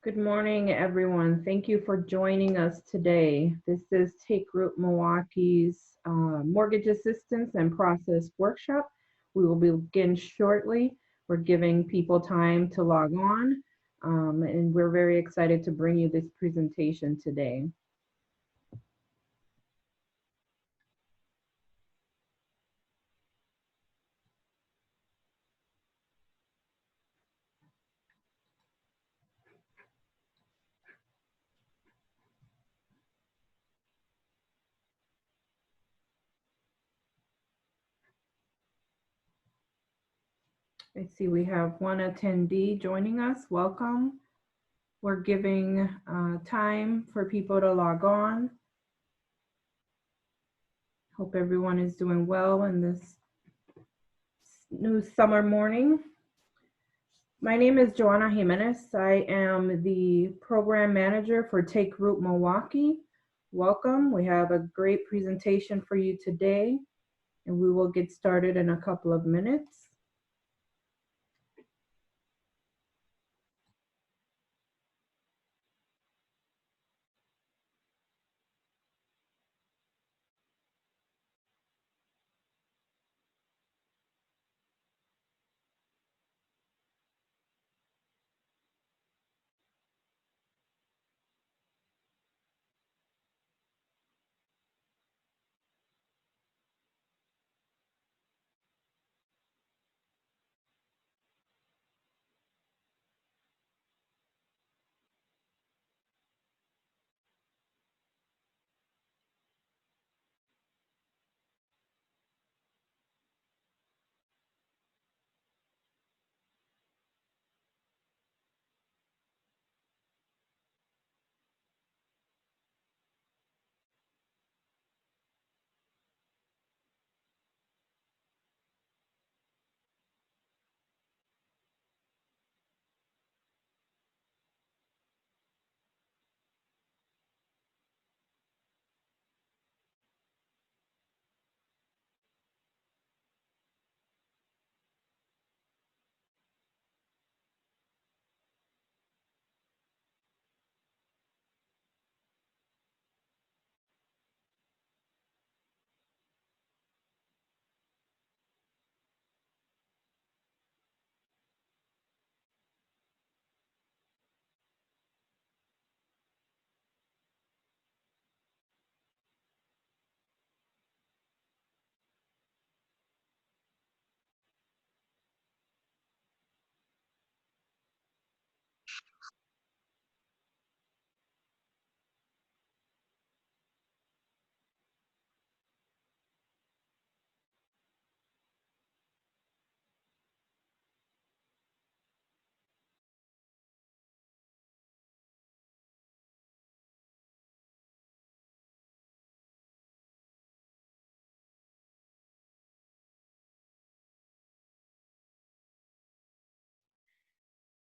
Good morning, everyone. Thank you for joining us today. This is Take Root Milwaukee's Mortgage Assistance and Process Workshop. We will begin shortly. We're giving people time to log on, and we're very excited to bring you this presentation today. I see we have one attendee joining us. Welcome. We're giving time for people to log on. Hope everyone is doing well in this new summer morning. My name is Joanna Jimenez. I am the program manager for Take Root Milwaukee. Welcome. We have a great presentation for you today, and we will get started in a couple of minutes.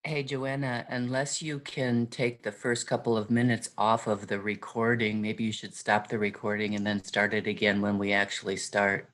Hey, Joanna, unless you can take the first couple of minutes off of the recording, maybe you should stop the recording and then start it again when we actually start.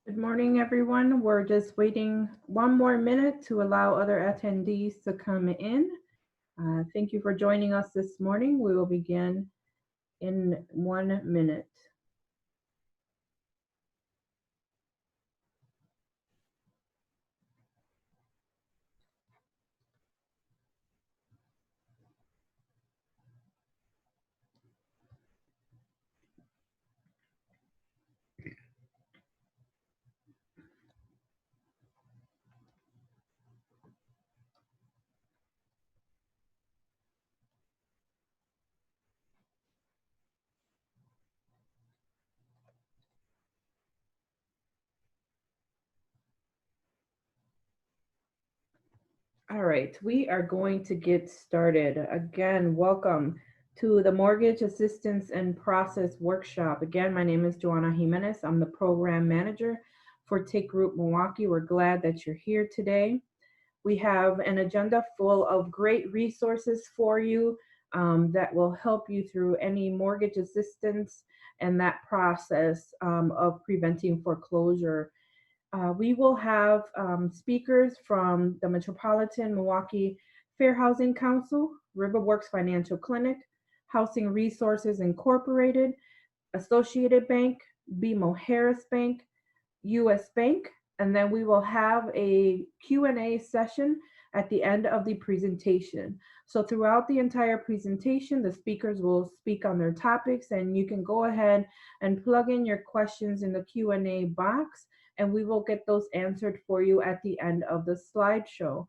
Good morning, everyone. We're just waiting one more minute to allow other attendees to come in. Thank you for joining us this morning. We will begin in 1 minute. All right, we are going to get started. Again, welcome to the Mortgage Assistance and Process Workshop. Again, my name is Joanna Jimenez. I'm the program manager for Take Group Milwaukee. We're glad that you're here today. We have an agenda full of great resources for you that will help you through any mortgage assistance and that process of preventing foreclosure. We will have speakers from the Metropolitan Milwaukee Fair Housing Council, Riverworks Financial Clinic, Housing Resources Incorporated, Associated Bank, BMO Harris Bank, US Bank, and then we will have a Q&A session at the end of the presentation. So throughout the entire presentation, the speakers will speak on their topics, and you can go ahead and plug in your questions in the Q&A box, and we will get those answered for you at the end of the slideshow.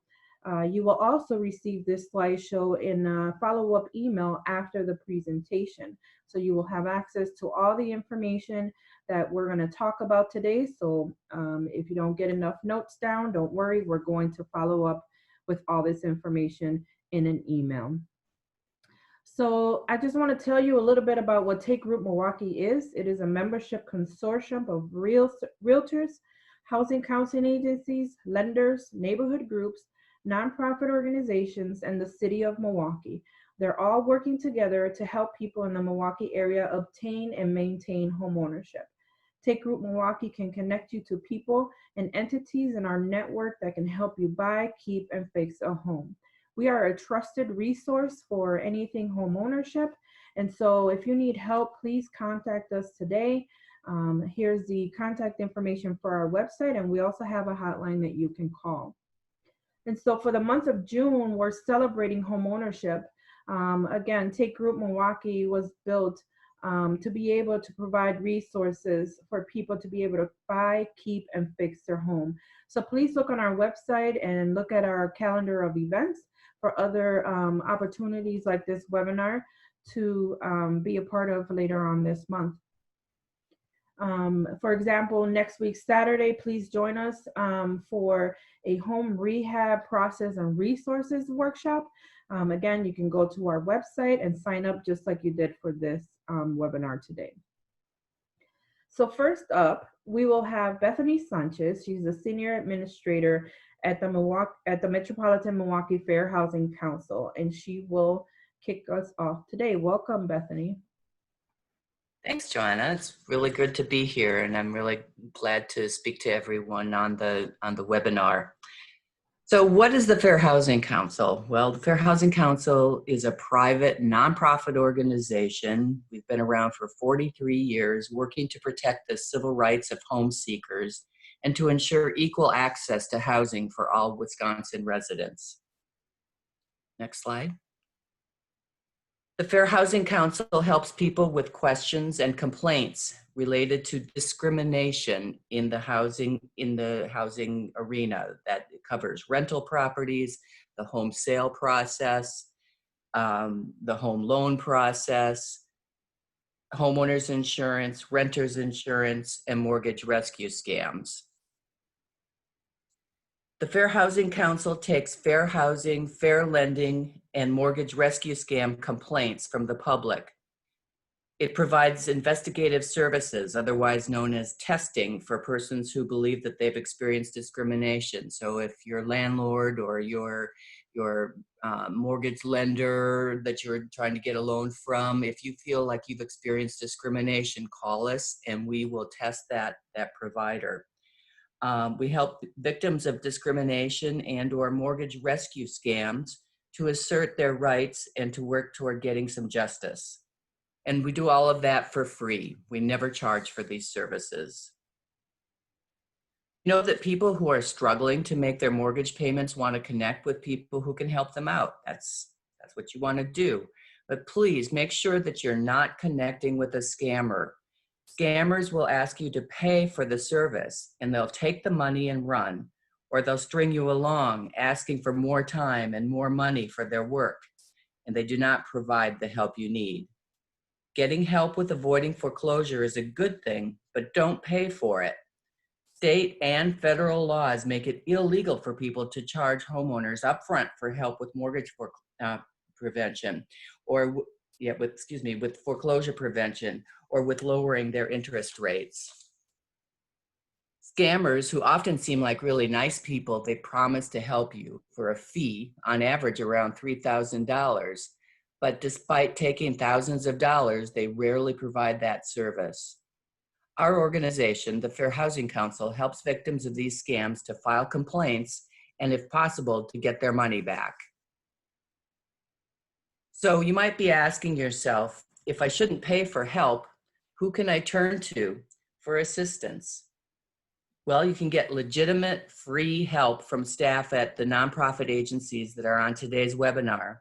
You will also receive this slideshow in a follow-up email after the presentation. So you will have access to all the information that we're going to talk about today. So if you don't get enough notes down, don't worry. We're going to follow up with all this information in an email. So I just want to tell you a little bit about what Take Group Milwaukee is. It is a membership consortium of realtors, housing counseling agencies, lenders, neighborhood groups, nonprofit organizations, and the city of Milwaukee. They're all working together to help people in the Milwaukee area obtain and maintain homeownership. Take Group Milwaukee can connect you to people and entities in our network that can help you buy, keep, and fix a home. We are a trusted resource for anything homeownership. And so if you need help, please contact us today. Here's the contact information for our website, and we also have a hotline that you can call. And so for the month of June, we're celebrating homeownership. Again, Take Group Milwaukee was built to be able to provide resources for people to be able to buy, keep, and fix their home. So please look on our website and look at our calendar of events for other opportunities like this webinar to be a part of later on this month. For example, next week, Saturday, please join us for a home rehab process and resources workshop. Again, you can go to our website and sign up just like you did for this webinar today. So first up, we will have Bethany Sanchez. She's the Senior Administrator at the Metropolitan Milwaukee Fair Housing Council, and she will kick us off today. Welcome, Bethany. Thanks, Joanna. It's really good to be here, and I'm really glad to speak to everyone on the webinar. So what is the Fair Housing Council? Well, the Fair Housing Council is a private nonprofit organization. We've been around for 43 years, working to protect the civil rights of home seekers and to ensure equal access to housing for all Wisconsin residents. Next slide. The Fair Housing Council helps people with questions and complaints related to discrimination in the housing arena. That covers rental properties, the home sale process, the home loan process, homeowners insurance, renters insurance, and mortgage rescue scams. The Fair Housing Council takes fair housing, fair lending, and mortgage rescue scam complaints from the public. It provides investigative services, otherwise known as testing, for persons who believe that they've experienced discrimination. So if your landlord or your mortgage lender that you're trying to get a loan from, if you feel like you've experienced discrimination, call us and we will test that provider. We help victims of discrimination and or mortgage rescue scams to assert their rights and to work toward getting some justice. And we do all of that for free. We never charge for these services. You know that people who are struggling to make their mortgage payments want to connect with people who can help them out. That's what you want to do. But please make sure that you're not connecting with a scammer. Scammers will ask you to pay for the service, and they'll take the money and run, or they'll string you along asking for more time and more money for their work, and they do not provide the help you need. Getting help with avoiding foreclosure is a good thing, but don't pay for it. State and federal laws make it illegal for people to charge homeowners upfront for help with mortgage prevention, or with foreclosure prevention, or with lowering their interest rates. Scammers, who often seem like really nice people, they promise to help you for a fee, on average around $3,000. But despite taking thousands of dollars, they rarely provide that service. Our organization, the Fair Housing Council, helps victims of these scams to file complaints and, if possible, to get their money back. So you might be asking yourself, if I shouldn't pay for help, who can I turn to for assistance? Well, you can get legitimate free help from staff at the nonprofit agencies that are on today's webinar.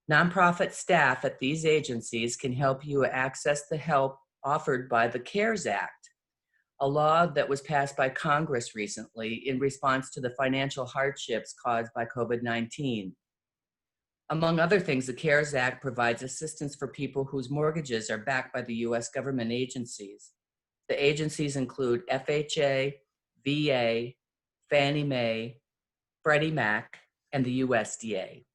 Nonprofit staff at these agencies can help you access the help offered by the CARES Act, a law that was passed by Congress recently in response to the financial hardships caused by COVID-19. Among other things, the CARES Act provides assistance for people whose mortgages are backed by the U.S. government agencies. The agencies include FHA, VA, Fannie Mae, Freddie Mac, and the USDA.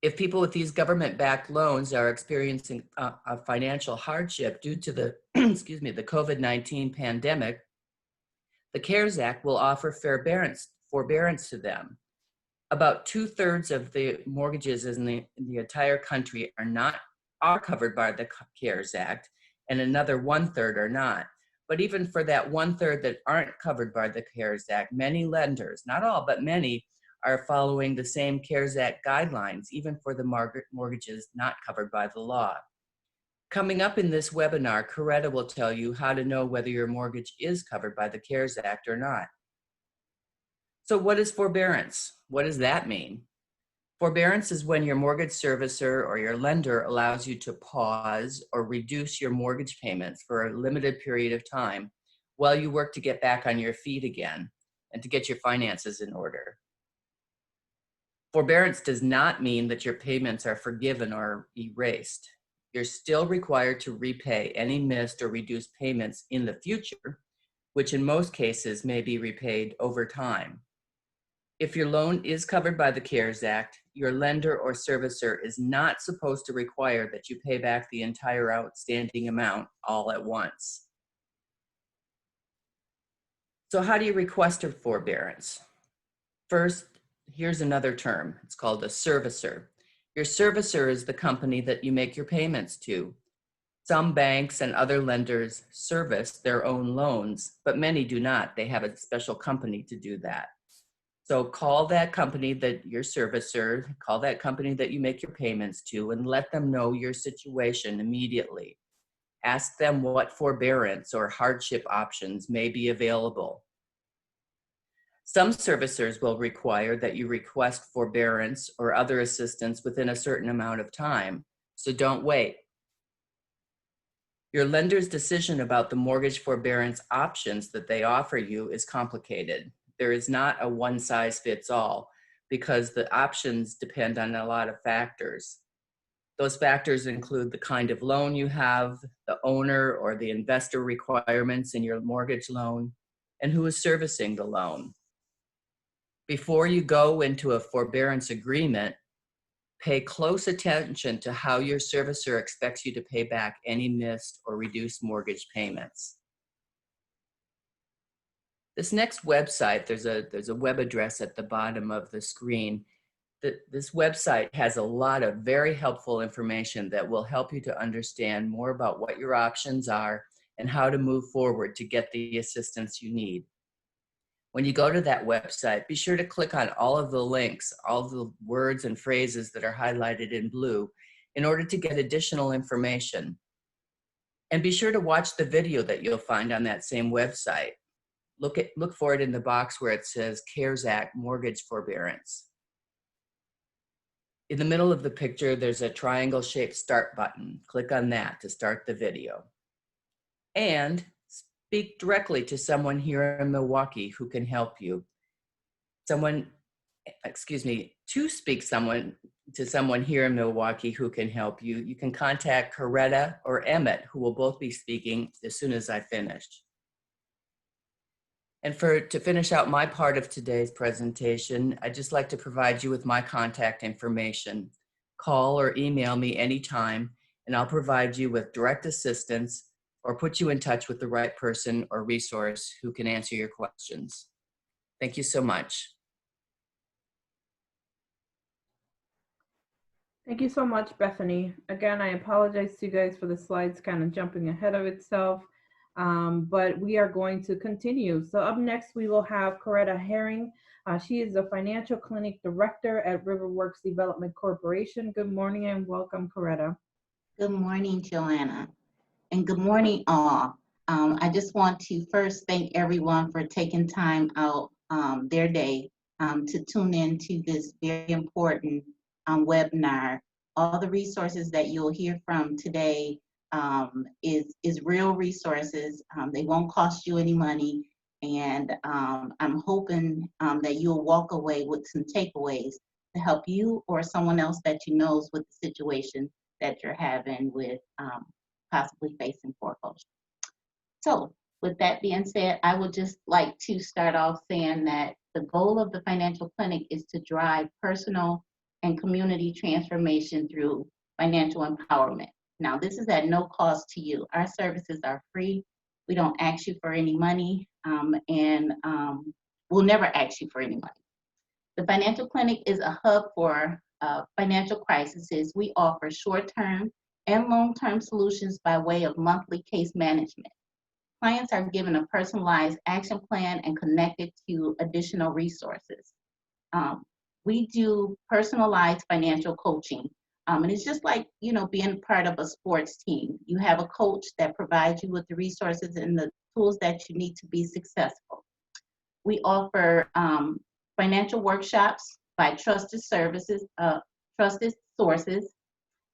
If people with these government-backed loans are experiencing a financial hardship due to the, the COVID-19 pandemic, the CARES Act will offer forbearance to them. About 2/3 of the mortgages in the entire country are covered by the CARES Act, and another 1/3 are not. But even for that 1/3 that aren't covered by the CARES Act, many lenders, not all, but many, are following the same CARES Act guidelines, even for the mortgages not covered by the law. Coming up in this webinar, Coretta will tell you how to know whether your mortgage is covered by the CARES Act or not. So what is forbearance? What does that mean? Forbearance is when your mortgage servicer or your lender allows you to pause or reduce your mortgage payments for a limited period of time while you work to get back on your feet again and to get your finances in order. Forbearance does not mean that your payments are forgiven or erased. You're still required to repay any missed or reduced payments in the future, which in most cases may be repaid over time. If your loan is covered by the CARES Act, your lender or servicer is not supposed to require that you pay back the entire outstanding amount all at once. So how do you request a forbearance? First, here's another term. It's called a servicer. Your servicer is the company that you make your payments to. Some banks and other lenders service their own loans, but many do not. They have a special company to do that. So call that company that your servicer, call that company that you make your payments to, and let them know your situation immediately. Ask them what forbearance or hardship options may be available. Some servicers will require that you request forbearance or other assistance within a certain amount of time, so don't wait. Your lender's decision about the mortgage forbearance options that they offer you is complicated. There is not a one-size-fits-all because the options depend on a lot of factors. Those factors include the kind of loan you have, the owner or the investor requirements in your mortgage loan, and who is servicing the loan. Before you go into a forbearance agreement, pay close attention to how your servicer expects you to pay back any missed or reduced mortgage payments. This next website, there's a web address at the bottom of the screen. This website has a lot of very helpful information that will help you to understand more about what your options are and how to move forward to get the assistance you need. When you go to that website, be sure to click on all of the links, all of the words and phrases that are highlighted in blue in order to get additional information. And be sure to watch the video that you'll find on that same website. Look for it in the box where it says CARES Act Mortgage Forbearance. In the middle of the picture, there's a triangle-shaped start button. Click on that to start the video. And speak directly to someone here in Milwaukee who can help you. To speak to someone here in Milwaukee who can help you, you can contact Coretta or Emmett, who will both be speaking as soon as I finish. And to finish out my part of today's presentation, I'd just like to provide you with my contact information. Call or email me anytime, and I'll provide you with direct assistance or put you in touch with the right person or resource who can answer your questions. Thank you so much. Thank you so much, Bethany. Again, I apologize to you guys for the slides kind of jumping ahead of itself, but we are going to continue. So up next, we will have Coretta Herring. She is the Financial Clinic Director at Riverworks Development Corporation. Good morning and welcome, Coretta. Good morning, Joanna, and good morning, all. I just want to first thank everyone for taking time out their day to tune in to this very important webinar. All the resources that you'll hear from today is real resources. They won't cost you any money, and I'm hoping that you'll walk away with some takeaways to help you or someone else that you know with the situation that you're having with possibly facing foreclosure. So with that being said, I would just like to start off saying that the goal of the Financial Clinic is to drive personal and community transformation through financial empowerment. Now, this is at no cost to you. Our services are free. We don't ask you for any money, and we'll never ask you for any money. The Financial Clinic is a hub for financial crises. We offer short-term and long-term solutions by way of monthly case management. Clients are given a personalized action plan and connected to additional resources. We do personalized financial coaching. And it's just like, you know, being part of a sports team. You have a coach that provides you with the resources and the tools that you need to be successful. We offer financial workshops by trusted sources,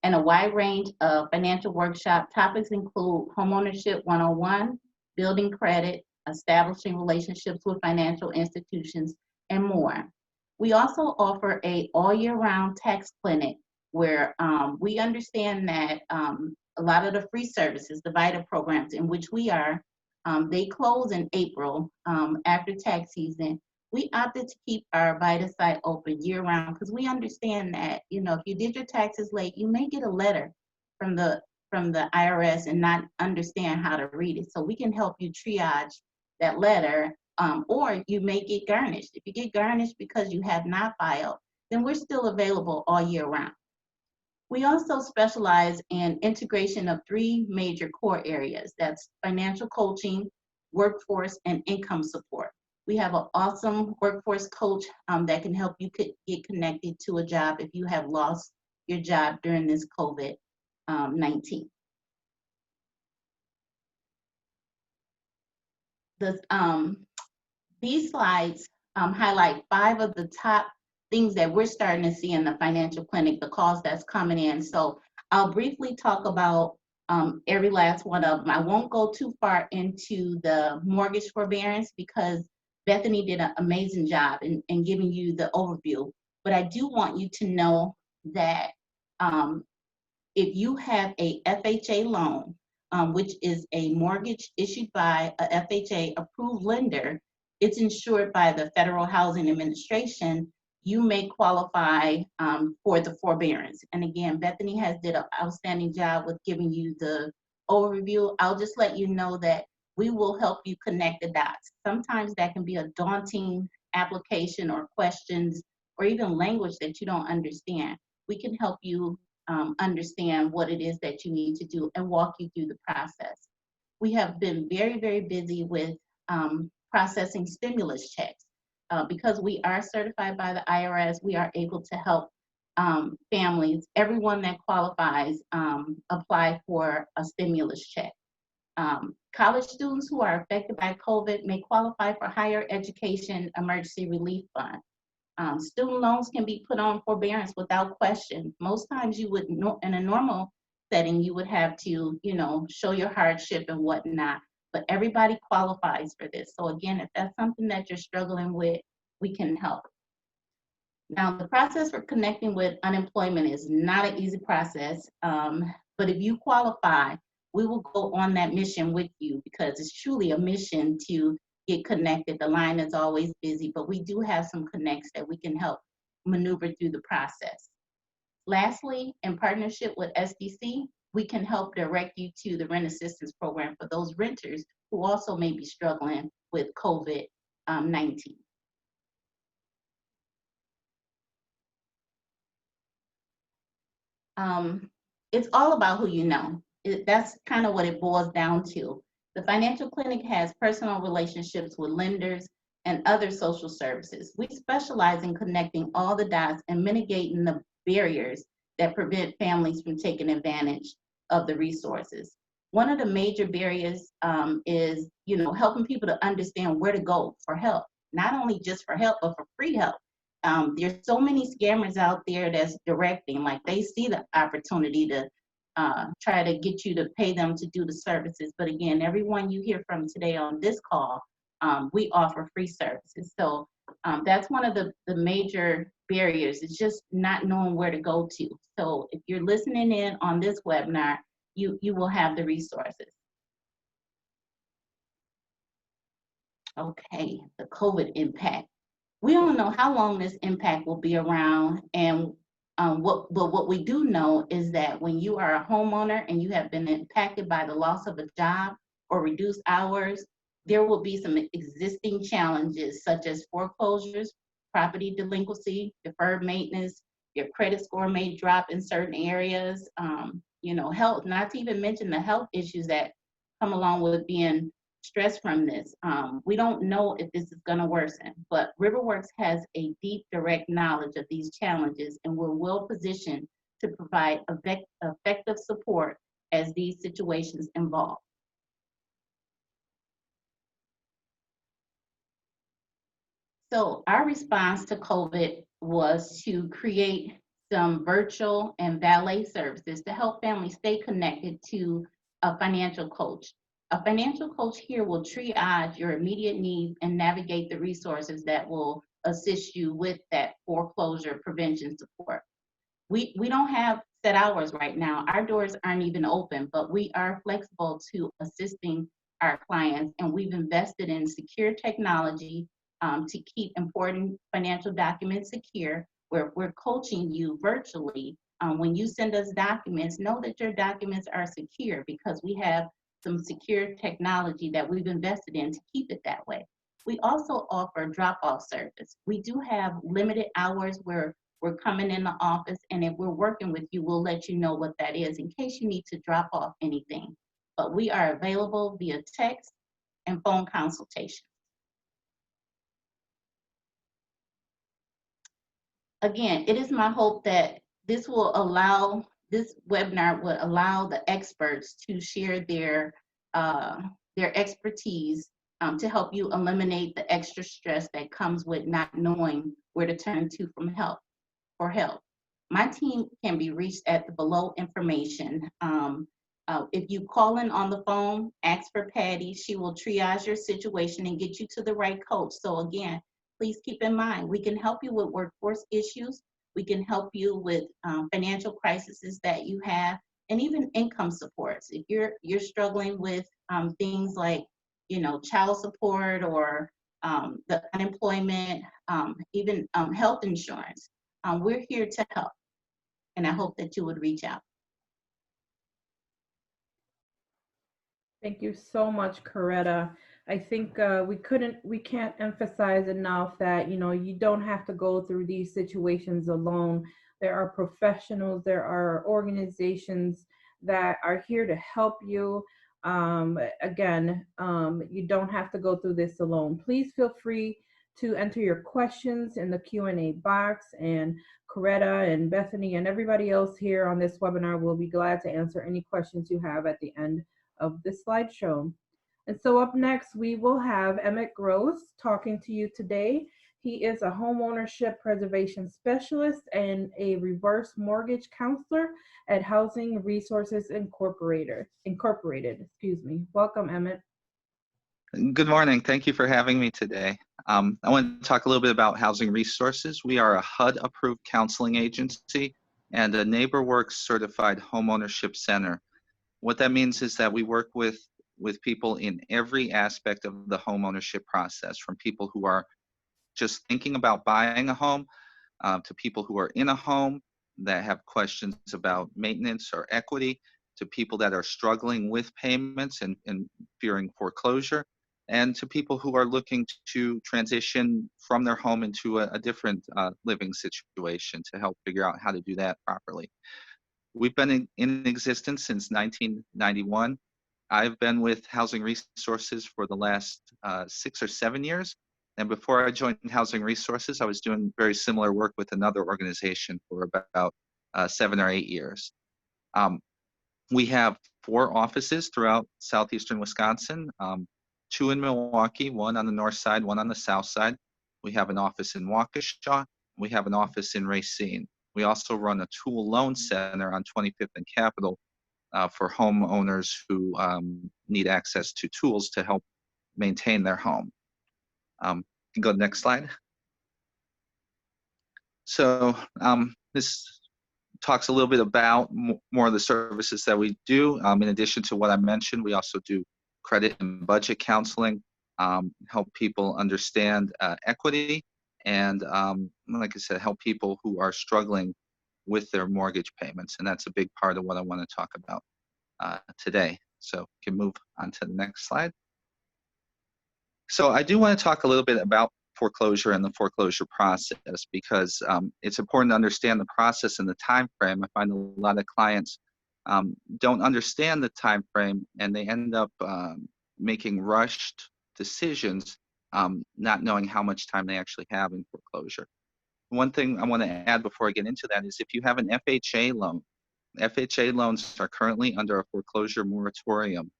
and a wide range of financial workshop topics include Homeownership 101, building credit, establishing relationships with financial institutions, and more. We also offer a all-year-round tax clinic where we understand that a lot of the free services, the VITA programs in which we are, they close in April after tax season. We opted to keep our VITA site open year-round because we understand that, you know, if you did your taxes late, you may get a letter from the IRS and not understand how to read it. So we can help you triage that letter, or you may get garnished. If you get garnished because you have not filed, then we're still available all year round. We also specialize in integration of 3 major core areas. That's financial coaching, workforce, and income support. We have an awesome workforce coach that can help you get connected to a job if you have lost your job during this COVID-19. These slides highlight 5 of the top things that we're starting to see in the Financial Clinic, the calls that's coming in. So I'll briefly talk about every last one of them. I won't go too far into the mortgage forbearance because Bethany did an amazing job in giving you the overview. But I do want you to know that if you have a FHA loan, which is a mortgage issued by a FHA approved lender, it's insured by the Federal Housing Administration, you may qualify for the forbearance. And again, Bethany has did an outstanding job with giving you the overview. I'll just let you know that we will help you connect the dots. Sometimes that can be a daunting application or questions or even language that you don't understand. We can help you understand what it is that you need to do and walk you through the process. We have been very, very busy with processing stimulus checks. Because we are certified by the IRS, we are able to help families, everyone that qualifies, apply for a stimulus check. College students who are affected by COVID may qualify for higher education emergency relief fund. Student loans can be put on forbearance without question. Most times you would, in a normal setting, you would have to, you know, show your hardship and whatnot, but everybody qualifies for this. So again, if that's something that you're struggling with, we can help. Now, the process for connecting with unemployment is not an easy process, but if you qualify, we will go on that mission with you because it's truly a mission to get connected. The line is always busy, but we do have some connects that we can help maneuver through the process. Lastly, in partnership with SDC, we can help direct you to the rent assistance program for those renters who also may be struggling with COVID-19. It's all about who you know. That's kind of what it boils down to. The financial clinic has personal relationships with lenders and other social services. We specialize in connecting all the dots and mitigating the barriers that prevent families from taking advantage of the resources. One of the major barriers is, helping people to understand where to go for help, not only just for help, but for free help. There's so many scammers out there that's directing, like they see the opportunity to try to get you to pay them to do the services. But again, everyone you hear from today on this call, we offer free services. So that's one of the major barriers, is just not knowing where to go to. So if you're listening in on this webinar, you will have the resources. Okay, the COVID impact. We don't know how long this impact will be around, and what we do know is that when you are a homeowner and you have been impacted by the loss of a job or reduced hours, there will be some existing challenges such as foreclosures, property delinquency, deferred maintenance. Your credit score may drop in certain areas. Health, not to even mention the health issues that come along with being stressed from this. We don't know if this is going to worsen, but Riverworks has a deep, direct knowledge of these challenges, and we're well positioned to provide effective support as these situations evolve. So our response to COVID was to create some virtual and valet services to help families stay connected to a financial coach. A financial coach here will triage your immediate needs and navigate the resources that will assist you with that foreclosure prevention support. We don't have set hours right now. Our doors aren't even open, but we are flexible to assisting our clients, and we've invested in secure technology to keep important financial documents secure. We're coaching you virtually. When you send us documents, know that your documents are secure, because we have some secure technology that we've invested in to keep it that way. We also offer drop-off service. We do have limited hours where we're coming in the office, and if we're working with you, we'll let you know what that is in case you need to drop off anything. But we are available via text and phone consultation. Again, it is my hope that this webinar will allow the experts to share their expertise to help you eliminate the extra stress that comes with not knowing where to turn to for help. My team can be reached at the below information. If you call in on the phone, ask for Patty. She will triage your situation and get you to the right coach. So again, please keep in mind, we can help you with workforce issues. We can help you with financial crises that you have, and even income supports. If you're struggling with things like, child support or the unemployment, even health insurance, we're here to help. And I hope that you would reach out. Thank you so much, Coretta. I think we can't emphasize enough that, you don't have to go through these situations alone. There are professionals, there are organizations that are here to help you. Again, you don't have to go through this alone. Please feel free to enter your questions in the Q&A box, and Coretta and Bethany and everybody else here on this webinar will be glad to answer any questions you have at the end of this slideshow. And so up next, we will have Emmett Gross talking to you today. He is a homeownership preservation specialist and a reverse mortgage counselor at Housing Resources Incorporated. Welcome, Emmett. Good morning. Thank you for having me today. I want to talk a little bit about Housing Resources. We are a HUD-approved counseling agency and a NeighborWorks certified homeownership center. What that means is that we work with with people in every aspect of the homeownership process, from people who are just thinking about buying a home to people who are in a home that have questions about maintenance or equity, to people that are struggling with payments and fearing foreclosure, and to people who are looking to transition from their home into a different living situation to help figure out how to do that properly. We've been in existence since 1991. I've been with Housing Resources for the last 6 or 7 years. And before I joined Housing Resources, I was doing very similar work with another organization for about 7 or 8 years. We have 4 offices throughout southeastern Wisconsin, 2 in Milwaukee, 1 on the north side, 1 on the south side. We have an office in Waukesha. We have an office in Racine. We also run a tool loan center on 25th and Capitol for homeowners who need access to tools to help maintain their home. You can go to the next slide. So this talks a little bit about more of the services that we do. In addition to what I mentioned, we also do credit and budget counseling, help people understand equity, and like I said, help people who are struggling with their mortgage payments. And that's a big part of what I want to talk about today. So we can move on to the next slide. So I do want to talk a little bit about foreclosure and the foreclosure process, because it's important to understand the process and the time frame. I find a lot of clients don't understand the time frame, and they end up making rushed decisions, not knowing how much time they actually have in foreclosure. One thing I want to add before I get into that is, if you have an FHA loan, FHA loans are currently under a foreclosure moratorium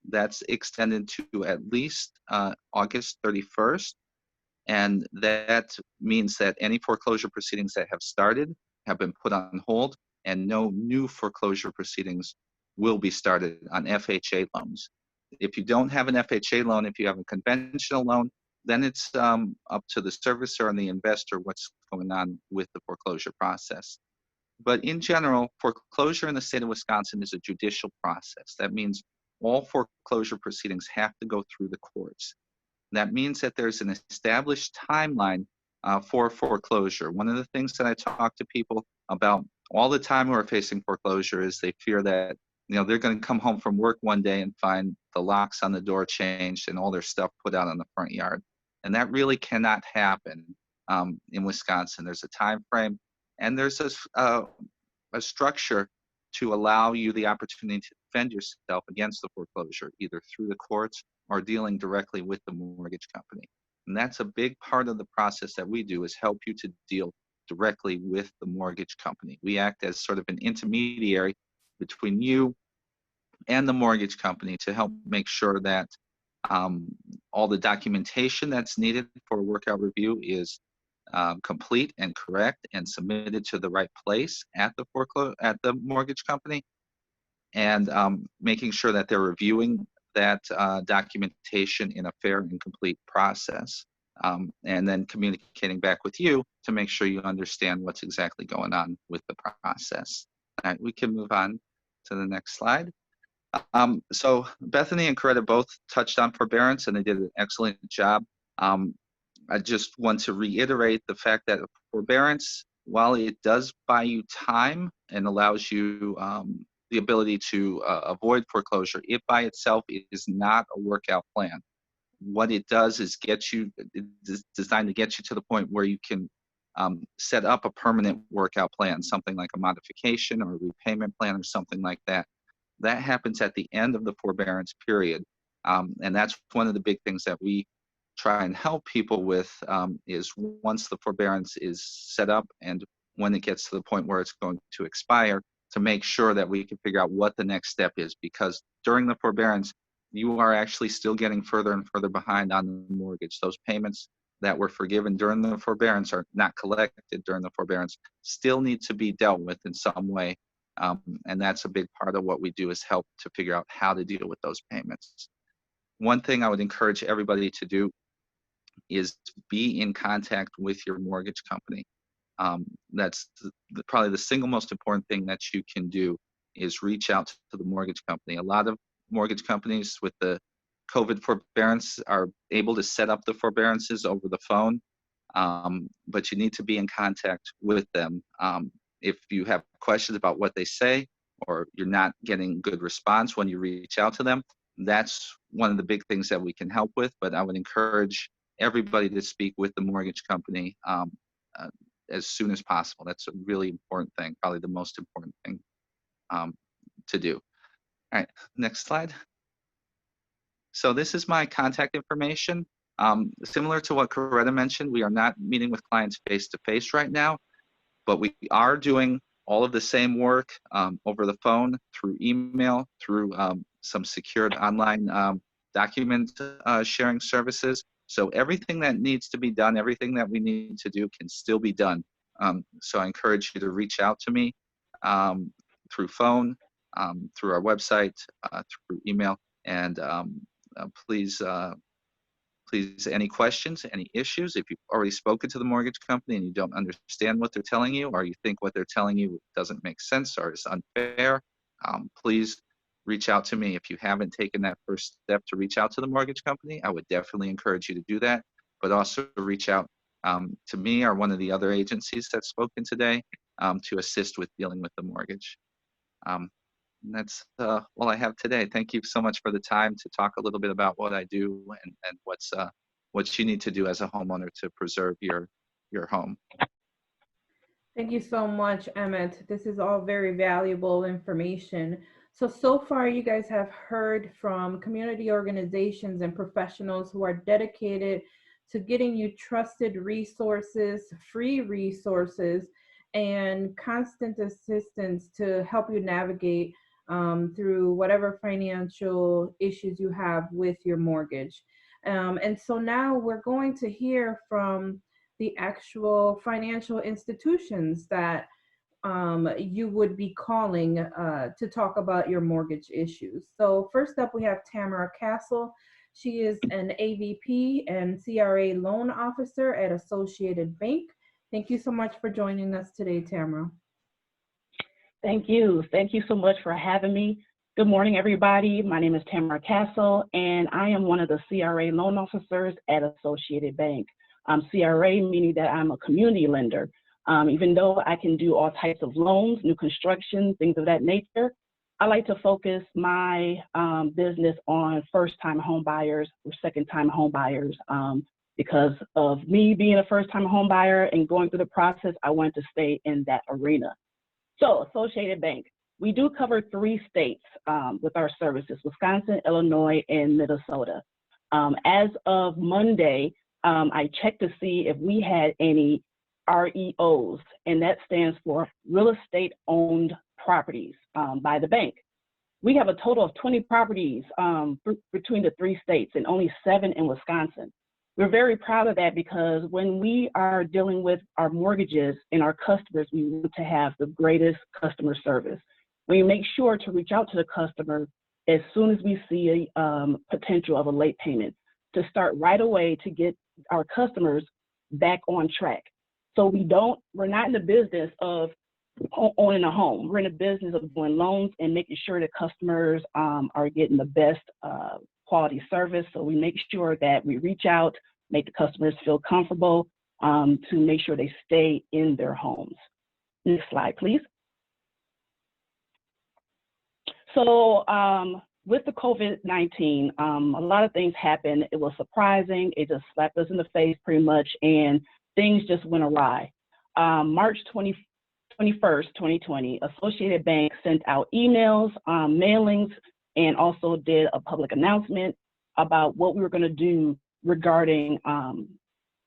that's extended to at least August 31st. And that means that any foreclosure proceedings that have started have been put on hold, and no new foreclosure proceedings will be started on FHA loans. If you don't have an FHA loan, if you have a conventional loan, then it's up to the servicer and the investor what's going on with the foreclosure process. But in general, foreclosure in the state of Wisconsin is a judicial process. That means all foreclosure proceedings have to go through the courts. That means that there's an established timeline for foreclosure. One of the things that I talk to people about all the time who are facing foreclosure is they fear that they're going to come home from work one day and find the locks on the door changed and all their stuff put out on the front yard. And that really cannot happen in Wisconsin. There's a time frame, and there's a structure to allow you the opportunity to defend yourself against the foreclosure, either through the courts or dealing directly with the mortgage company. And that's a big part of the process that we do, is help you to deal directly with the mortgage company. We act as sort of an intermediary between you and the mortgage company to help make sure that all the documentation that's needed for a workout review is complete and correct and submitted to the right place at the mortgage company, and making sure that they're reviewing that documentation in a fair and complete process, and then communicating back with you to make sure you understand what's exactly going on with the process. All right, we can move on to the next slide. So Bethany and Coretta both touched on forbearance, and they did an excellent job. I just want to reiterate the fact that forbearance, while it does buy you time and allows you the ability to avoid foreclosure, it by itself is not a workout plan. What it does is it's designed to get you to the point where you can set up a permanent workout plan, something like a modification or a repayment plan or something like that. That happens at the end of the forbearance period. And that's one of the big things that we try and help people with, is once the forbearance is set up and when it gets to the point where it's going to expire, to make sure that we can figure out what the next step is, because during the forbearance, you are actually still getting further and further behind on the mortgage. Those payments that were forgiven during the forbearance are not collected during the forbearance, still need to be dealt with in some way. And that's a big part of what we do, is help to figure out how to deal with those payments. One thing I would encourage everybody to do is be in contact with your mortgage company. That's probably the single most important thing that you can do, is reach out to the mortgage company. A lot of mortgage companies with the COVID forbearance are able to set up the forbearances over the phone, but you need to be in contact with them. If you have questions about what they say, or you're not getting good response when you reach out to them, that's one of the big things that we can help with. But I would encourage everybody to speak with the mortgage company as soon as possible. That's a really important thing, probably the most important thing to do. All right, next slide. So this is my contact information. Similar to what Coretta mentioned, we are not meeting with clients face-to-face right now, but we are doing all of the same work over the phone, through email, through some secured online document sharing services. So everything that needs to be done, everything that we need to do can still be done. So I encourage you to reach out to me through phone, through our website, through email, and please, any questions, any issues. If you've already spoken to the mortgage company and you don't understand what they're telling you, or you think what they're telling you doesn't make sense or is unfair, please reach out to me. If you haven't taken that first step to reach out to the mortgage company, I would definitely encourage you to do that, but also reach out to me or one of the other agencies that's spoken today to assist with dealing with the mortgage. And that's all I have today. Thank you so much for the time to talk a little bit about what I do and what you need to do as a homeowner to preserve your home. Thank you so much, Emmett. This is all very valuable information. So far you guys have heard from community organizations and professionals who are dedicated to getting you trusted resources, free resources, and constant assistance to help you navigate through whatever financial issues you have with your mortgage. And so now we're going to hear from the actual financial institutions that you would be calling to talk about your mortgage issues. So first up, we have Tamara Castle. She is an AVP and CRA loan officer at Associated Bank. Thank you so much for joining us today, Tamara. Thank you. Thank you so much for having me. Good morning, everybody. My name is Tamara Castle, and I am one of the CRA loan officers at Associated Bank. CRA meaning that I'm a community lender. Even though I can do all types of loans, new construction, things of that nature, I like to focus my business on first-time home buyers or second-time home buyers. Because of me being a first-time home buyer and going through the process, I wanted to stay in that arena. So Associated Bank, we do cover 3 states with our services: Wisconsin, Illinois, and Minnesota. As of Monday, I checked to see if we had any REOs, and that stands for Real Estate Owned Properties by the bank. We have a total of 20 properties between the 3 states and only 7 in Wisconsin. We're very proud of that because when we are dealing with our mortgages and our customers, we want to have the greatest customer service. We make sure to reach out to the customer as soon as we see a potential of a late payment, to start right away to get our customers back on track. So we're not in the business of owning a home. We're in the business of doing loans and making sure that customers are getting the best quality service. So we make sure that we reach out, make the customers feel comfortable to make sure they stay in their homes. Next slide, please. So with the COVID-19, a lot of things happened. It was surprising. It just slapped us in the face pretty much, and things just went awry. March 21st, 2020, Associated Bank sent out emails, mailings, and also did a public announcement about what we were going to do regarding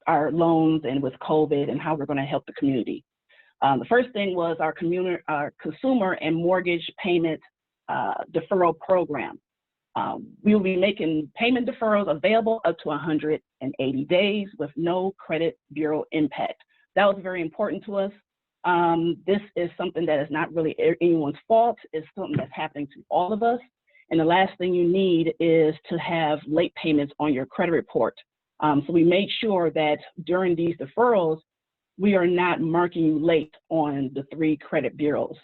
our loans and with COVID and how we're going to help the community. The first thing was our consumer and mortgage payment deferral program. We will be making payment deferrals available up to 180 days with no credit bureau impact. That was very important to us. This is something that is not really anyone's fault. It's something that's happening to all of us. And the last thing you need is to have late payments on your credit report. So we made sure that during these deferrals, we are not marking you late on the 3 credit bureaus.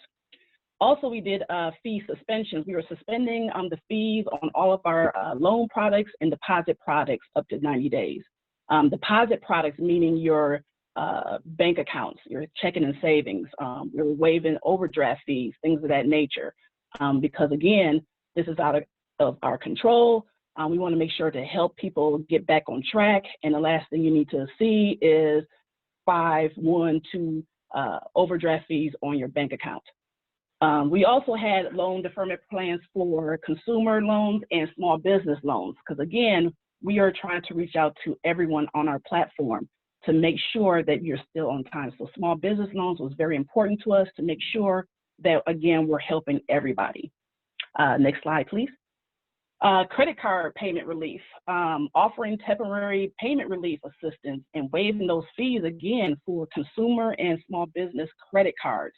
Also, we did fee suspensions. We were suspending the fees on all of our loan products and deposit products up to 90 days. Deposit products, meaning your bank accounts, your checking and savings, we're waiving overdraft fees, things of that nature. Because again, this is out of our control. We want to make sure to help people get back on track. And the last thing you need to see is 512 overdraft fees on your bank account. We also had loan deferment plans for consumer loans and small business loans, because again, we are trying to reach out to everyone on our platform to make sure that you're still on time. So small business loans was very important to us to make sure that, again, we're helping everybody. Next slide, please. Credit card payment relief, offering temporary payment relief assistance and waiving those fees, again, for consumer and small business credit cards.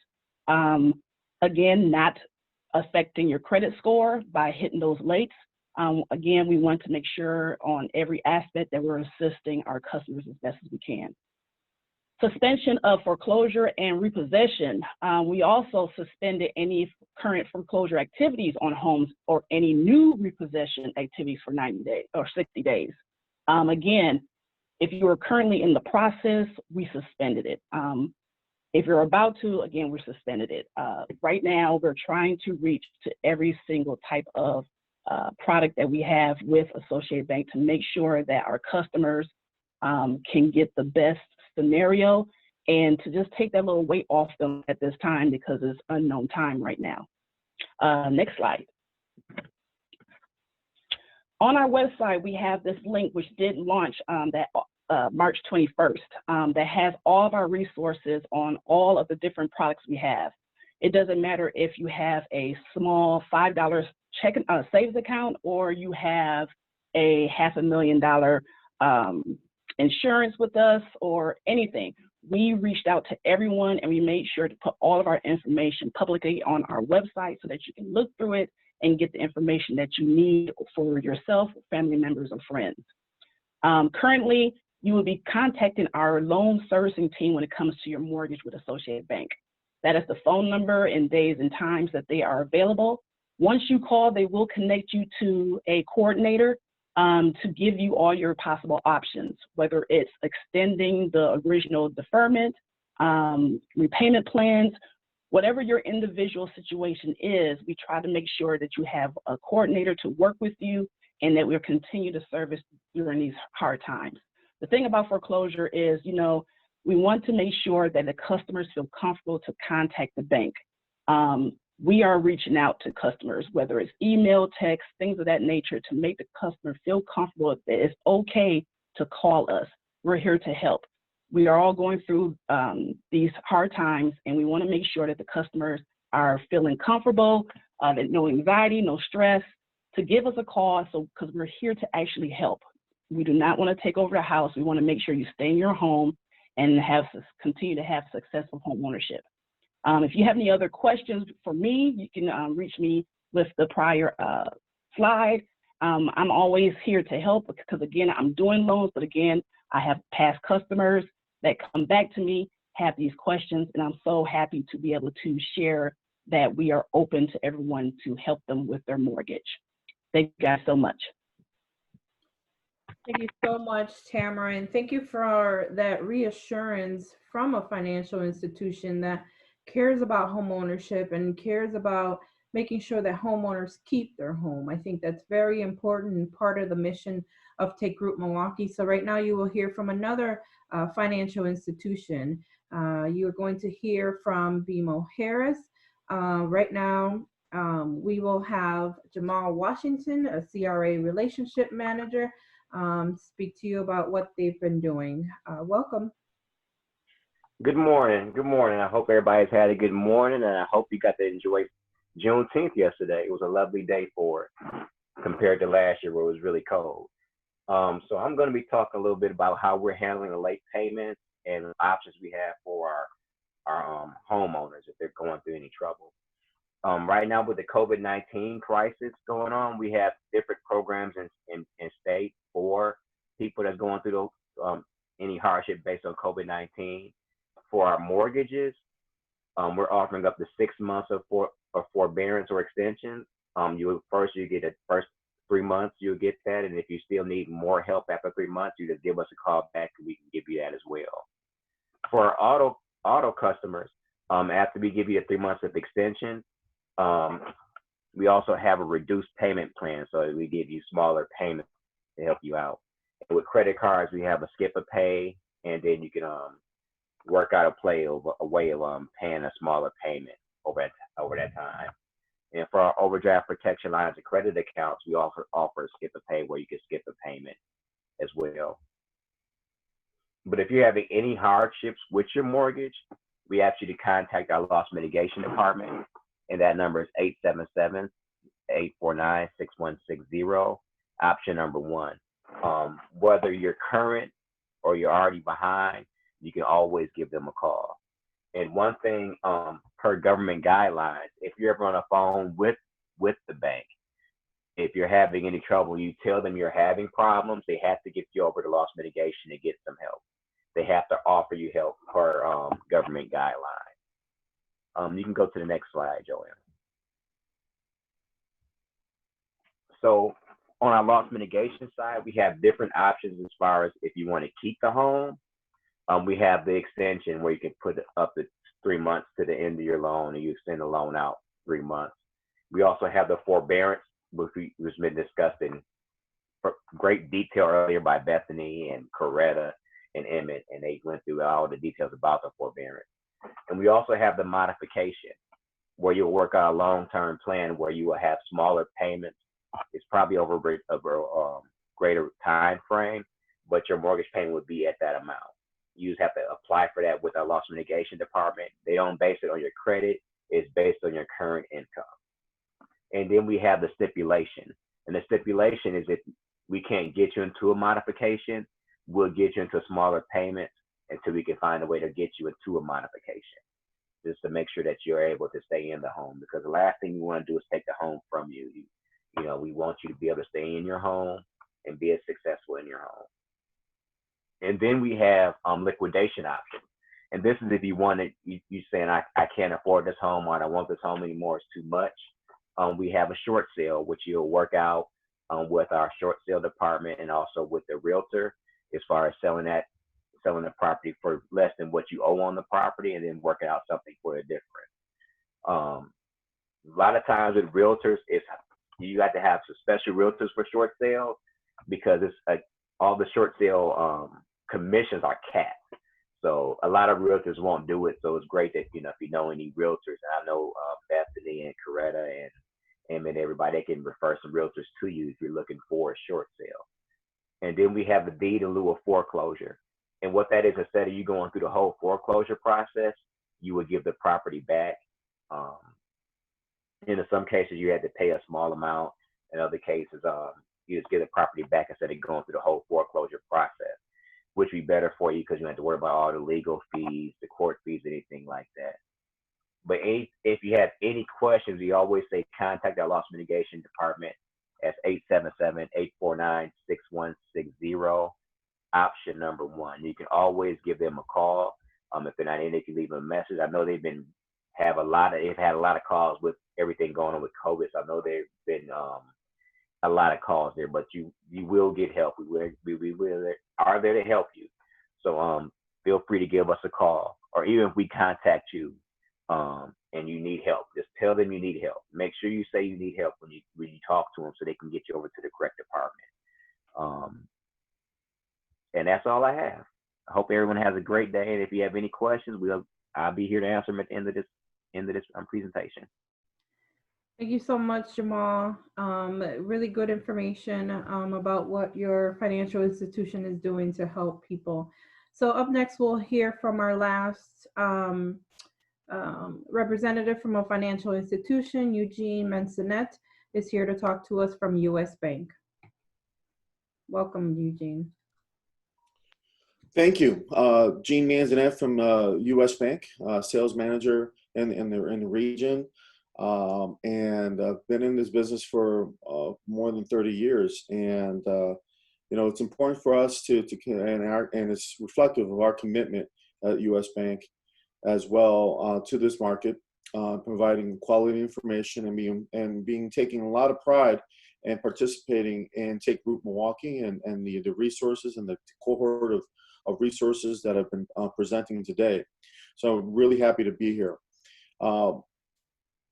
Again, not affecting your credit score by hitting those lates. Again, we want to make sure on every aspect that we're assisting our customers as best as we can. Suspension of foreclosure and repossession. We also suspended any current foreclosure activities on homes or any new repossession activities for 90 days or 60 days. Again, if you are currently in the process, we suspended it. If you're about to, again, we suspended it. Right now, we're trying to reach to every single type of product that we have with Associated Bank to make sure that our customers can get the best scenario and to just take that little weight off them at this time because it's unknown time right now. Next slide. On our website, we have this link which did launch that March 21st that has all of our resources on all of the different products we have. It doesn't matter if you have a small $5 savings account or you have a $500,000 insurance with us or anything. We reached out to everyone and we made sure to put all of our information publicly on our website so that you can look through it and get the information that you need for yourself, family members, or friends. Currently, you will be contacting our loan servicing team when it comes to your mortgage with Associated Bank. That is the phone number and days and times that they are available. Once you call, they will connect you to a coordinator to give you all your possible options, whether it's extending the original deferment, repayment plans, whatever your individual situation is, we try to make sure that you have a coordinator to work with you and that we'll continue to service during these hard times. The thing about foreclosure is, you know, we want to make sure that the customers feel comfortable to contact the bank. We are reaching out to customers, whether it's email, text, things of that nature, to make the customer feel comfortable that it's okay to call us. We're here to help. We are all going through these hard times, and we want to make sure that the customers are feeling comfortable, that no anxiety, no stress, to give us a call, because we're here to actually help. We do not want to take over the house. We want to make sure you stay in your home and continue to have successful home ownership. If you have any other questions for me, you can reach me with the prior slide. I'm always here to help because, again, I'm doing loans, but again, I have past customers that come back to me, have these questions, and I'm so happy to be able to share that we are open to everyone to help them with their mortgage. Thank you guys so much. Thank you so much, Tamara, and thank you for that reassurance from a financial institution that cares about home ownership and cares about making sure that homeowners keep their home. I think that's very important and part of the mission of Take Root Milwaukee. So right now you will hear from another financial institution. You're going to hear from BMO Harris. Right now, we will have Jamal Washington, a CRA relationship manager, speak to you about what they've been doing. Welcome. Good morning. Good morning. I hope everybody's had a good morning, and I hope you got to enjoy Juneteenth yesterday. It was a lovely day for it compared to last year where it was really cold. So I'm going to be talking a little bit about how we're handling the late payments and the options we have for our homeowners if they're going through any trouble. Right now with the COVID-19 crisis going on, we have different programs in state for people that's going through those, any hardship based on COVID-19. For our mortgages, we're offering up to 6 months of a forbearance or extension, you get a first 3 months, you'll get that. And if you still need more help after 3 months, you just give us a call back and we can give you that as well. For our auto customers, after we give you a 3 months of extension, we also have a reduced payment plan. So we give you smaller payments to help you out. And with credit cards, we have a skip a pay, and then you can work out a way of paying a smaller payment over that time. And for our overdraft protection lines and credit accounts, we offer skip a pay where you can skip a payment as well. But if you're having any hardships with your mortgage, we ask you to contact our loss mitigation department, and that number is 877-849-6160, option number 1. Whether you're current or you're already behind, you can always give them a call. And one thing, per government guidelines, if you're ever on a phone with the bank, if you're having any trouble, you tell them you're having problems, they have to get you over to loss mitigation to get some help. They have to offer you help per government guidelines. You can go to the next slide, Joanne. So on our loss mitigation side, we have different options as far as if you want to keep the home. We have the extension where you can put up to 3 months to the end of your loan and you extend the loan out 3 months. We also have the forbearance, which was been discussed in great detail earlier by Bethany and Coretta and Emmett, and they went through all the details about the forbearance. And we also have the modification, where you'll work out a long-term plan where you will have smaller payments. It's probably over a greater time frame, but your mortgage payment would be at that amount. You just have to apply for that with our loss mitigation department. They don't base it on your credit. It's based on your current income. And then we have the stipulation. And the stipulation is if we can't get you into a modification, we'll get you into smaller payments until we can find a way to get you into a modification, just to make sure that you're able to stay in the home. Because the last thing we want to do is take the home from you. You know, we want you to be able to stay in your home and be as successful in your home. And then we have liquidation options. And this is if you want it, you saying, I can't afford this home, or I don't want this home anymore, it's too much. We have a short sale, which you'll work out with our short sale department and also with the realtor as far as selling the property for less than what you owe on the property, and then working out something for a different. A lot of times with realtors, you got to have some special realtors for short sales, because it's all the short sale commissions are capped. So a lot of realtors won't do it. So it's great that, if you know any realtors, and I know Bethany and Coretta and everybody, they can refer some realtors to you if you're looking for a short sale. And then we have the deed in lieu of foreclosure. And what that is, instead of you going through the whole foreclosure process, you would give the property back. In some cases, you had to pay a small amount. In other cases, you just get the property back instead of going through the whole foreclosure process, which would be better for you because you don't have to worry about all the legal fees, the court fees, anything like that. But if you have any questions, we always say contact our loss mitigation department at 877-849-6160, option number 1. You can always give them a call. If they're not in, they can leave a message. I know they've had a lot of calls with everything going on with COVID. So I know they've been a lot of calls there, but you will get help. We are there to help you. So feel free to give us a call, or even if we contact you and you need help, just tell them you need help. Make sure you say you need help when you talk to them, so they can get you over to the correct department. And that's all I have. I hope everyone has a great day. And if you have any questions, I'll be here to answer them at the end of this presentation. Thank you so much, Jamal. Really good information about what your financial institution is doing to help people. So up next, we'll hear from our last representative from a financial institution. Eugene Mansonet is here to talk to us from U.S. Bank. Welcome, Eugene. Thank you. Gene Manzanet from U.S. Bank, sales manager in the region. And I've been in this business for more than 30 years. And, it's important for us to and it's reflective of our commitment at U.S. Bank as well to this market. providing quality information and taking a lot of pride and participating in Take Root Milwaukee and the resources and the cohort of resources that have been presenting today. So I'm really happy to be here.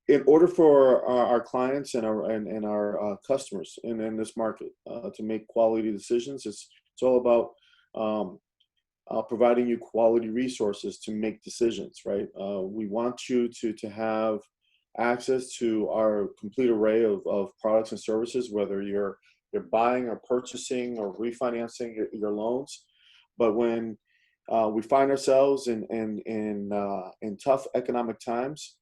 In order for our clients and our customers in this market to make quality decisions, it's all about providing you quality resources to make decisions, right? We want you to have access to our complete array of products and services, whether you're buying or purchasing or refinancing your loans. But when we find ourselves in tough economic times,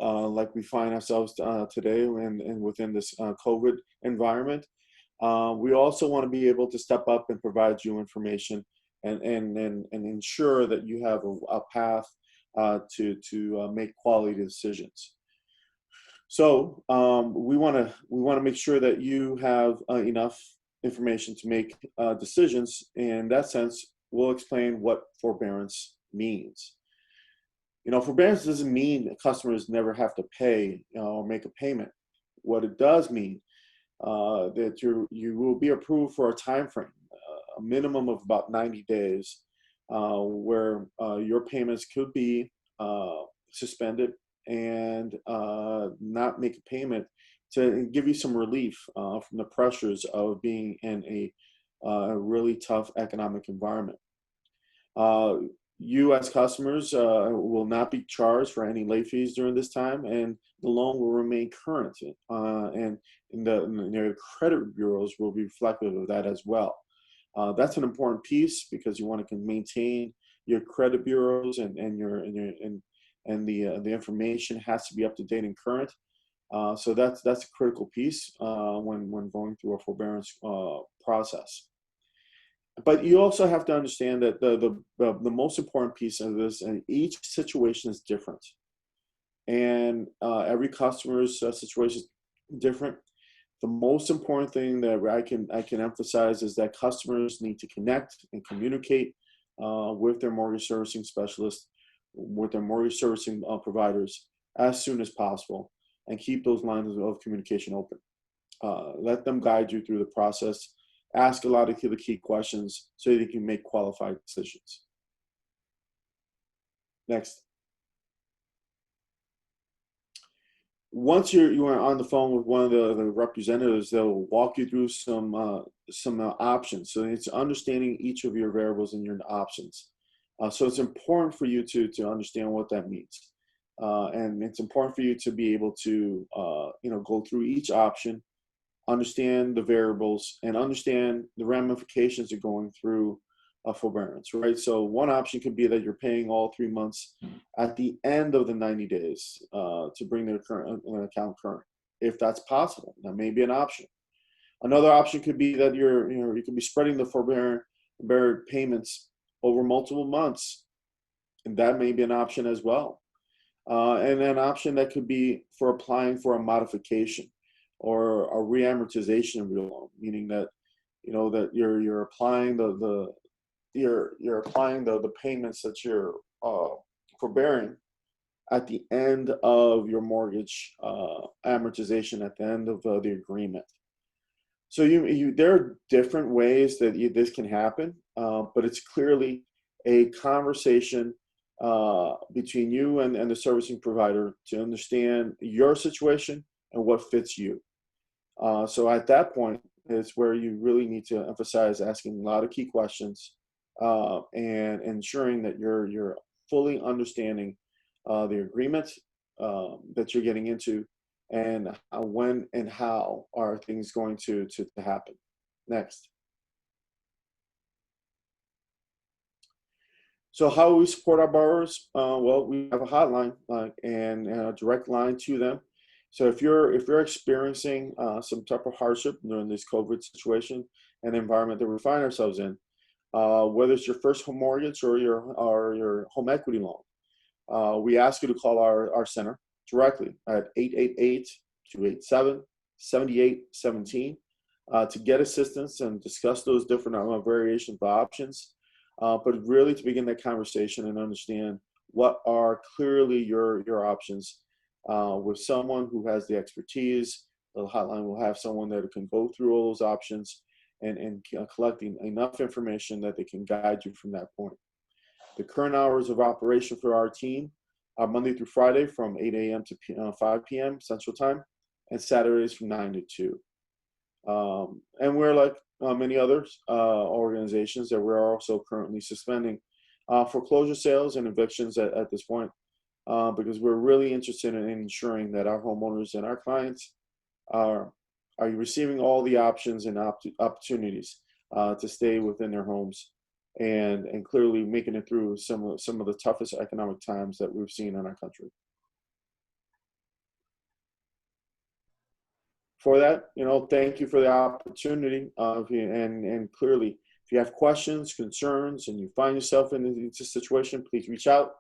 like we find ourselves today and within this COVID environment, we also want to be able to step up and provide you information and ensure that you have a path to make quality decisions. So we want to make sure that you have enough information to make decisions. In that sense, we'll explain what forbearance means. Forbearance doesn't mean customers never have to pay or make a payment. What it does mean that you will be approved for a time frame, a minimum of about 90 days, where your payments could be suspended and not make a payment to give you some relief from the pressures of being in a really tough economic environment. You as customers will not be charged for any late fees during this time, and the loan will remain current, and the credit bureaus will be reflective of that as well. That's an important piece because you want to maintain your credit bureaus and the information has to be up to date and current. So that's a critical piece when going through a forbearance process. But you also have to understand that the most important piece of this, and each situation is different, and every customer's situation is different. The most important thing that I can emphasize is that customers need to connect and communicate with their mortgage servicing specialist, with their mortgage servicing providers as soon as possible, and keep those lines of communication open. Let them guide you through the process. Ask a lot of the key questions so that you can make qualified decisions. Next. Once you are on the phone with one of the representatives, they'll walk you through some options. So it's understanding each of your variables and your options. So it's important for you to understand what that means. And it's important for you to be able to go through each option, understand the variables, and understand the ramifications of going through a forbearance, right? So one option could be that you're paying all 3 months at the end of the 90 days to bring their current account current, if that's possible. That may be an option. Another option could be that you could be spreading the forbearance payments over multiple months, and that may be an option as well. And an option that could be for applying for a modification or a reamortization of your loan, meaning that that you're applying the payments that you're forbearing at the end of your mortgage amortization, at the end of the agreement. So there are different ways that this can happen, but it's clearly a conversation between you and the servicing provider to understand your situation and what fits you. So at that point, it's where you really need to emphasize asking a lot of key questions and ensuring that you're fully understanding the agreement that you're getting into, and when and how are things going to happen. Next. So how we support our borrowers? Well, we have a hotline and a direct line to them. So if you're experiencing some type of hardship during this COVID situation and environment that we find ourselves in, whether it's your first home mortgage or your home equity loan, we ask you to call our center directly at 888-287-7817 to get assistance and discuss those different variations of options, but really to begin that conversation and understand what are clearly your options. With someone who has the expertise, the hotline will have someone that can go through all those options and collecting enough information that they can guide you from that point. The current hours of operation for our team are Monday through Friday from 8 a.m. to 5 p.m. Central Time, and Saturdays from 9 to 2. And we're like many other organizations that we're also currently suspending foreclosure sales and evictions at this point, because we're really interested in ensuring that our homeowners and our clients are receiving all the options and opportunities to stay within their homes, and clearly making it through some of the toughest economic times that we've seen in our country. For that, thank you for the opportunity. And clearly, if you have questions, concerns, and you find yourself in this situation, please reach out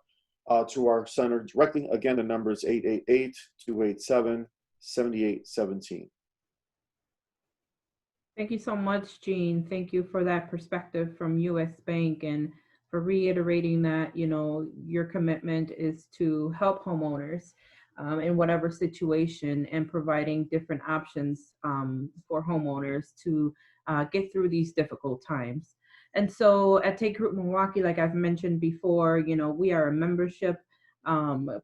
to our center directly. Again, the number is 888-287-7817. Thank you so much, Gene. Thank you for that perspective from U.S. Bank, and for reiterating that, your commitment is to help homeowners in whatever situation, and providing different options for homeowners to get through these difficult times. And so at Take Root Milwaukee, like I've mentioned before, we are a membership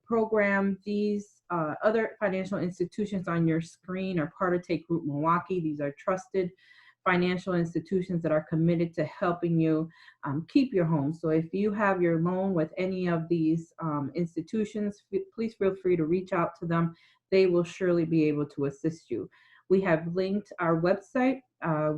program. These other financial institutions on your screen are part of Take Root Milwaukee. These are trusted financial institutions that are committed to helping you keep your home. So if you have your loan with any of these institutions, please feel free to reach out to them. They will surely be able to assist you. We have linked our website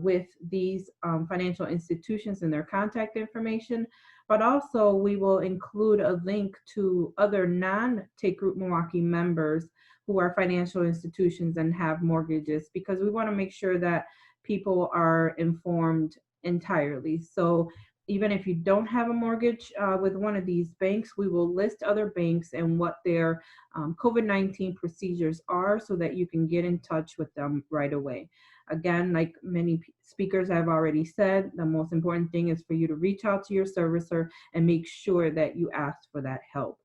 with these financial institutions and their contact information, but also we will include a link to other non-Take Root Milwaukee members who are financial institutions and have mortgages, because we want to make sure that people are informed entirely. So even if you don't have a mortgage with one of these banks, we will list other banks and what their COVID-19 procedures are, so that you can get in touch with them right away. Again, like many speakers have already said, the most important thing is for you to reach out to your servicer and make sure that you ask for that help.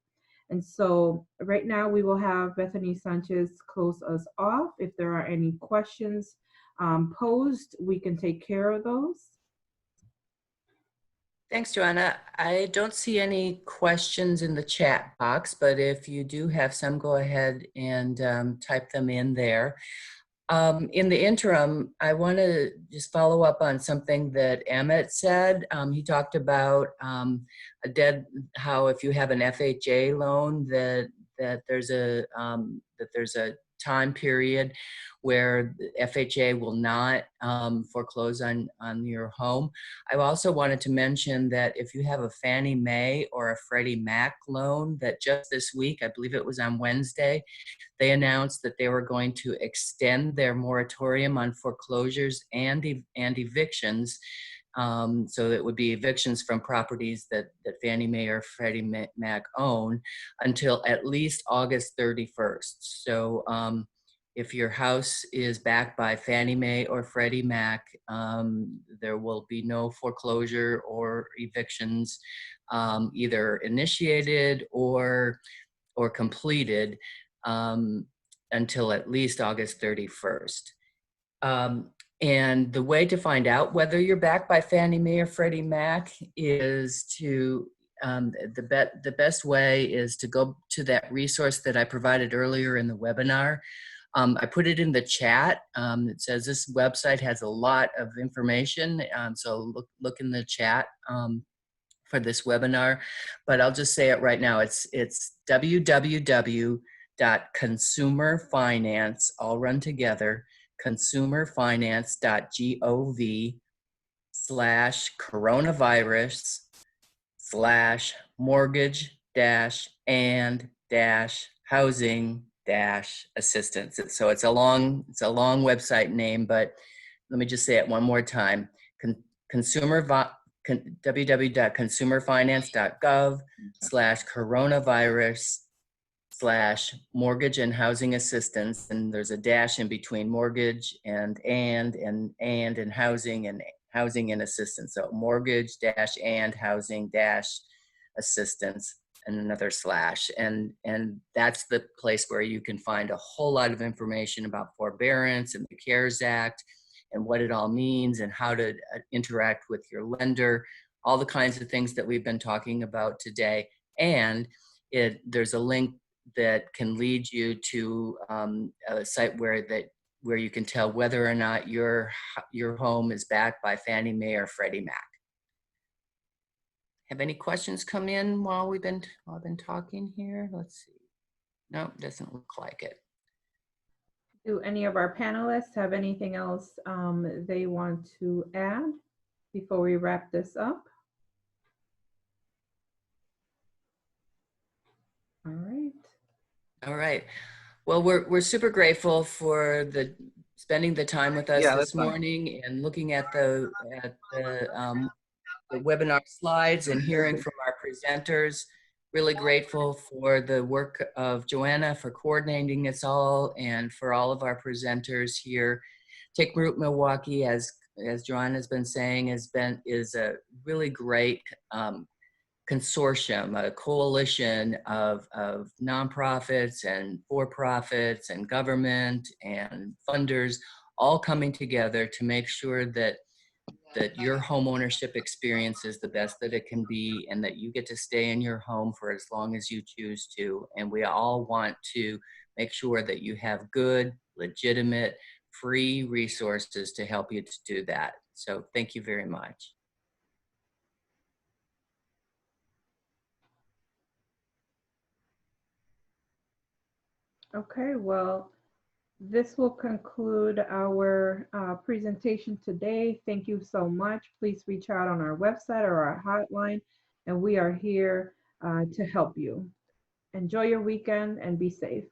And so right now we will have Bethany Sanchez close us off. If there are any questions posed, we can take care of those. Thanks, Joanna. I don't see any questions in the chat box, but if you do have some, go ahead and type them in there. In the interim, I want to just follow up on something that Emmett said. He talked about how if you have an FHA loan, that there's a time period where the FHA will not foreclose on your home. I also wanted to mention that if you have a Fannie Mae or a Freddie Mac loan, that just this week, I believe it was on Wednesday, they announced that they were going to extend their moratorium on foreclosures and evictions. So it would be evictions from properties that Fannie Mae or Freddie Mac own until at least August 31st. So if your house is backed by Fannie Mae or Freddie Mac, there will be no foreclosure or evictions either initiated or completed until at least August 31st. And the way to find out whether you're backed by Fannie Mae or Freddie Mac is to, the best way is to go to that resource that I provided earlier in the webinar. I put it in the chat. It says this website has a lot of information, so look in the chat for this webinar. But I'll just say it right now. It's www.consumerfinance, all run together, consumerfinance.gov/mortgage-and-housing-assistance. So it's a long website name, but let me just say it one more time. www.consumerfinance.gov/coronavirus/mortgage and housing assistance, and there's a dash in between mortgage and housing and assistance. So mortgage-and housing-assistance. and another slash. And that's the place where you can find a whole lot of information about forbearance and the CARES Act and what it all means and how to interact with your lender, all the kinds of things that we've been talking about today. And there's a link that can lead you to a site where you can tell whether or not your home is backed by Fannie Mae or Freddie Mac. Have any questions come in while I've been talking here? Let's see. No, doesn't look like it. Do any of our panelists have anything else they want to add before we wrap this up? All right. All right. Well, we're super grateful for spending the time with us Yeah, this that's fine. morning and looking at the webinar slides and hearing from our presenters. Really grateful for the work of Joanna for coordinating this all and for all of our presenters here. Take Root Milwaukee, as Joanna's been saying, is a really great consortium, a coalition of nonprofits and for-profits and government and funders all coming together to make sure that your home ownership experience is the best that it can be and that you get to stay in your home for as long as you choose to. And we all want to make sure that you have good, legitimate, free resources to help you to do that. So thank you very much. Okay, well, this will conclude our presentation today. Thank you so much. Please reach out on our website or our hotline, and we are here to help you. Enjoy your weekend and be safe.